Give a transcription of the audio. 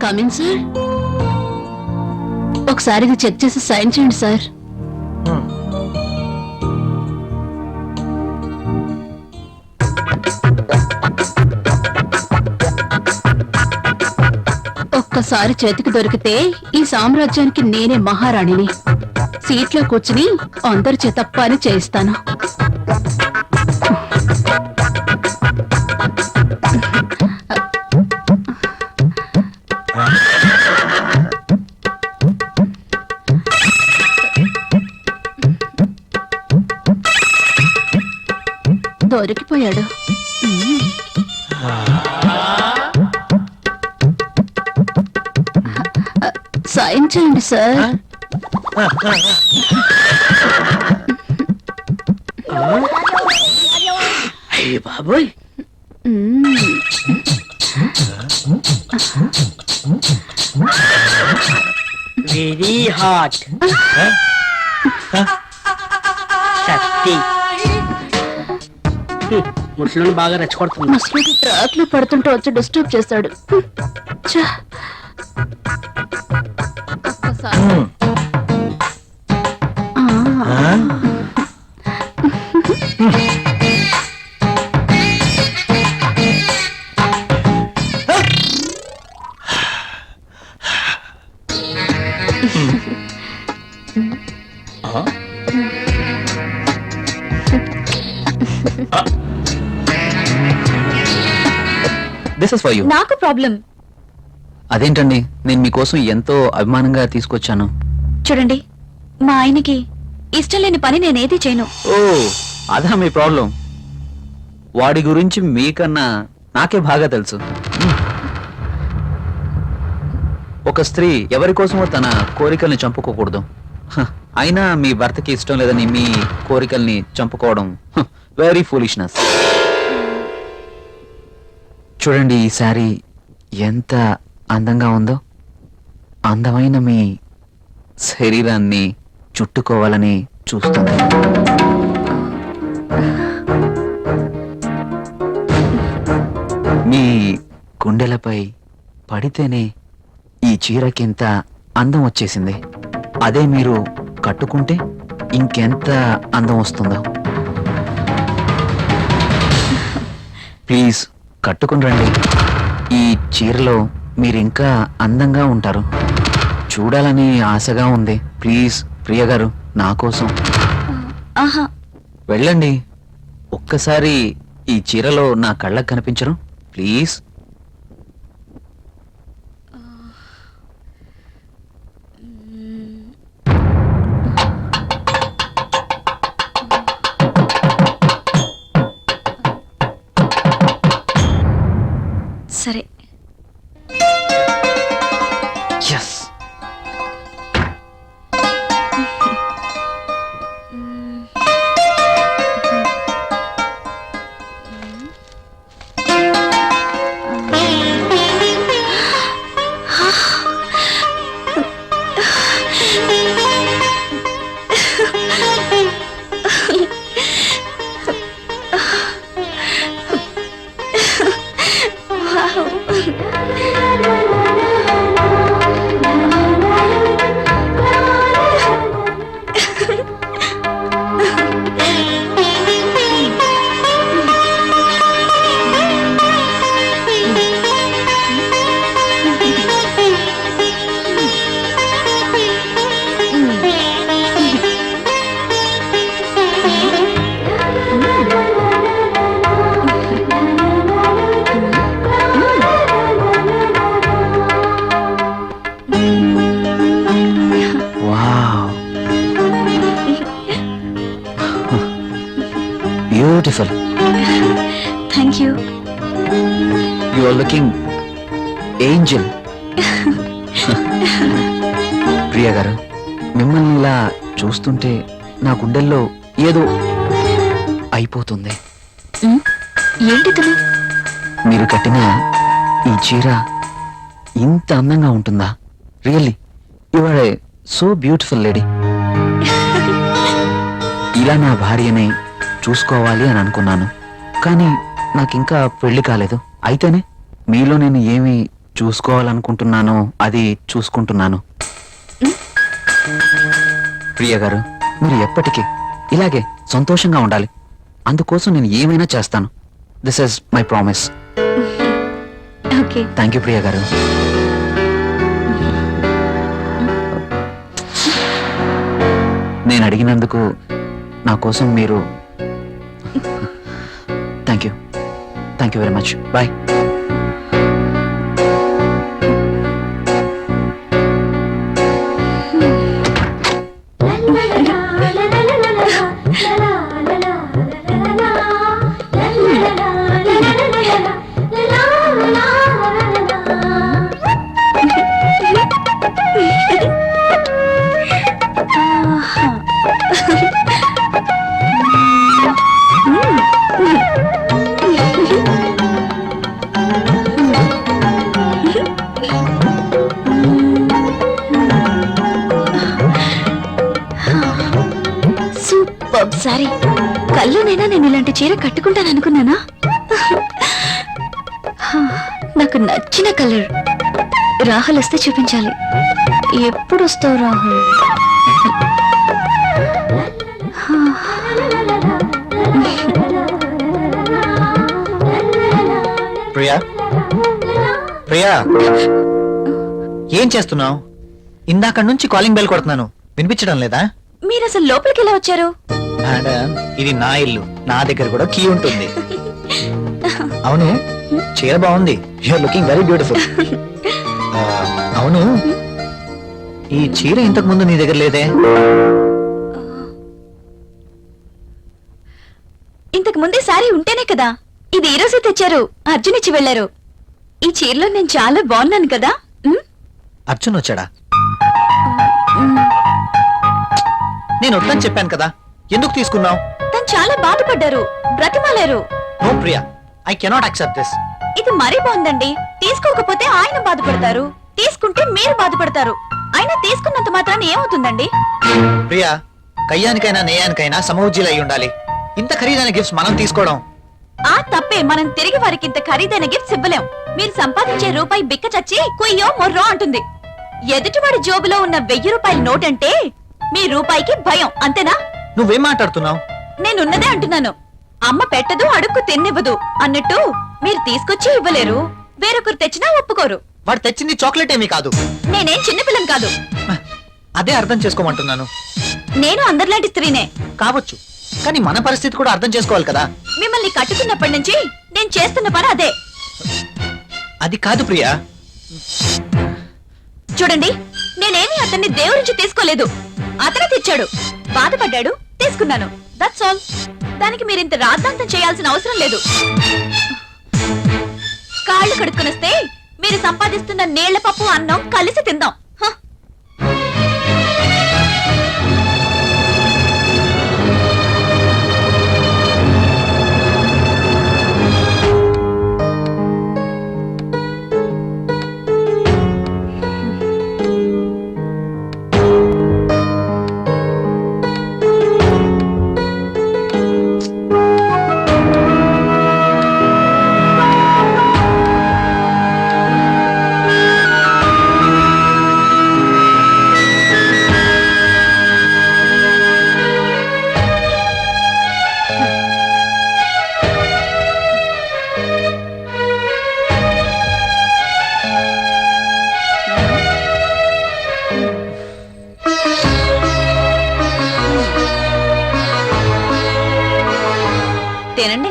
Come in sir. ఒకసారి ఇది check చేసి సైన్ చేయండి సార్. ఒక్కసారి చేతికి దొరికితే ఈ సామ్రాజ్యానికి నేనే మహారాణిని. సీట్లో కూర్చుని అందరి చేత పని చేయిస్తాను. దొరికిపోయాడు. సైన్ చేయండి సార్. అయ్య బాబోయ్, వెరీ హాట్. శక్తి ముసలిని బాగా రెచ్చగొడుతుంది. ముసలికి ట్రాక్ లో పడుతుంటే వచ్చి డిస్టర్బ్ చేశాడు. ఛ! ఒక్కసారి. This is for you. నాకు ప్రాబ్లం. అదేంటండి, నేను మీకోసం ఎంతో అభిమానంగా తీసుకొచ్చాను. చూడండి, మా ఆయనకి ఇష్టం లేని పని నేనేది చేయను. ఓ, అదా మీ ప్రాబ్లం. వాడి గురించి మీకన్నా నాకే బాగా తెలుసు. ఒక స్త్రీ ఎవరి కోసమో తన కోరికల్ని చంపుకోకూడదు. అయినా మీ భర్తకి ఇష్టం లేదని మీ కోరికల్ని చంపుకోవడం వెరీ ఫూలిష్నెస్. చూడండి, ఈ శారీ ఎంత అందంగా ఉందో. అందమైన మీ శరీరాన్ని చుట్టుకోవాలని చూస్తుంది. మీ గుండెలపై పడితేనే ఈ చీరకింత అందం వచ్చేసింది. అదే మీరు కట్టుకుంటే ఇంకెంత అందం వస్తుందో. ప్లీజ్ కట్టుకుని రండి. ఈ చీరలో మీరింకా అందంగా ఉంటారు. చూడాలని ఆశగా ఉంది. ప్లీజ్ ప్రియ గారు, నా కోసం ఆహా, వెళ్ళండి. ఒక్కసారి ఈ చీరలో నా కళ్ళకు కనిపించరు? ప్లీజ్. సరే. Yes. Beautiful. Thank you. You are looking angel. ప్రియ గారు, మిమ్మల్ని ఇలా చూస్తుంటే నా గుండెల్లో ఏదో అయిపోతుంది. ఏంటి? మీరు కట్టిన ఈ చీర ఇంత అందంగా ఉంటుందా? Really you are a so beautiful lady. ఇలా నా భార్యని చూసుకోవాలి అని అనుకున్నాను, కానీ నాకింకా పెళ్లి కాలేదు. అయితేనే మీలో నేను ఏమి చూసుకోవాలనుకుంటున్నానో అది చూసుకుంటున్నాను. ప్రియ గారు, మీరు ఎప్పటికీ ఇలాగే సంతోషంగా ఉండాలి. అందుకోసం నేను ఏమైనా చేస్తాను. This is my promise. Okay. Thank you Priya garu. నేను అడిగినందుకు నా కోసం మీరు thank you very much. Bye. Super sorry. కల్లోనైనా నేను ఇలాంటి చీర కట్టుకుంటాను అనుకున్నానా? నాకు నచ్చిన కలర్. రాహుల్ వస్తే చూపించాలి. ఎప్పుడు వస్తావు రాహుల్? ప్రియా, ప్రియా, ఏం చేస్తున్నావు? ఇందాక నుంచి కాలింగ్ బెల్ కొడుతున్నాను, వినిపించడం లేదా? మీరు అసలు లోపలికి ఎలా వచ్చారు? మేడం, ఇది నా ఇల్లు, నా దగ్గర కూడా కీ ఉంటుంది. అవును, చీర బాగుంది. You are looking very beautiful. అవును, ఈ చీర ఇంతకు ముందు నీ దగ్గర లేదే? ఇంతకు ముందే సారీ ఉంటేనే కదా. ఇది ఈ రోజే తెచ్చారు. అర్జున్ ఇచ్చి వెళ్లారు. ఈ చీరలో నేను చాలా బాగున్నాను కదా. అర్జున్ వచ్చాడా? నేను వద్దని చెప్పాను కదా, ఎందుకు తీసుకున్నావు? తను చాలా బాధపడ్డారు, బ్రతిమాలారు. No Priya, I cannot accept this. ఇది మరీ బాగుందండి. తీసుకోకపోతే ఆయన బాధపడతారు, తీసుకుంటే మీరు బాధపడతారు. అయినా తీసుకున్నంత మాత్రాన్ని ఏమవుతుందండి? ప్రియా, కయ్యానికైనా నేయానికైనా సమౌజ్జీలు అయి ఉండాలి. ఇంత ఖరీదైన గిఫ్ట్స్ మనం తీసుకోవడం ఆ తప్పే. మనం తిరిగి వారికి ఇంత ఖరీదైన గిఫ్ట్స్ ఇవ్వలేం. మీరు సంపాదించే రూపాయి బిక్క చచ్చి కుయ్యో మొర్రో అంటుంది. ఎదుటివాడి జోబులో ఉన్న 1000 రూపాయల నోట్ అంటే మీ రూపాయికి భయం, అంతేనా? నువ్వేం మాట్లాడుతున్నావు? నేనున్నదే అంటున్నాను. అమ్మ పెట్టదు, అడుక్కు తిన్నివ్వదు అన్నట్టు మీరు తీసుకొచ్చి ఇవ్వలేరు, వేరొకరు తెచ్చినా ఒప్పుకోరు. వాడు తెచ్చింది చాక్లెట్ ఏమీ కాదు. నేనేం చిన్నపిల్లని కాదు. అదే అర్థం చేసుకోమంటున్నాను. నేను అందరిలాంటి స్త్రీనే కావచ్చు, కానీ మన పరిస్థితి కూడా అర్థం చేసుకోవాలి కదా. మిమ్మల్ని కట్టుకున్నప్పటి నుంచి నేను చేస్తున్న పని అదే. అది కాదు ప్రియా. చూడండి, నేనేమి అతన్ని దేవురించి తీసుకోలేదు. అతనే తెచ్చాడు, బాధపడ్డాడు, తీసుకున్నాను. That's all. దానికి మీరింత రాద్ధాంతం చేయాల్సిన అవసరం లేదు. కాళ్ళు కడుక్కునొస్తే మీరు సంపాదిస్తున్న నీళ్ల పప్పు అన్నం కలిసి తిందాం. తినండి.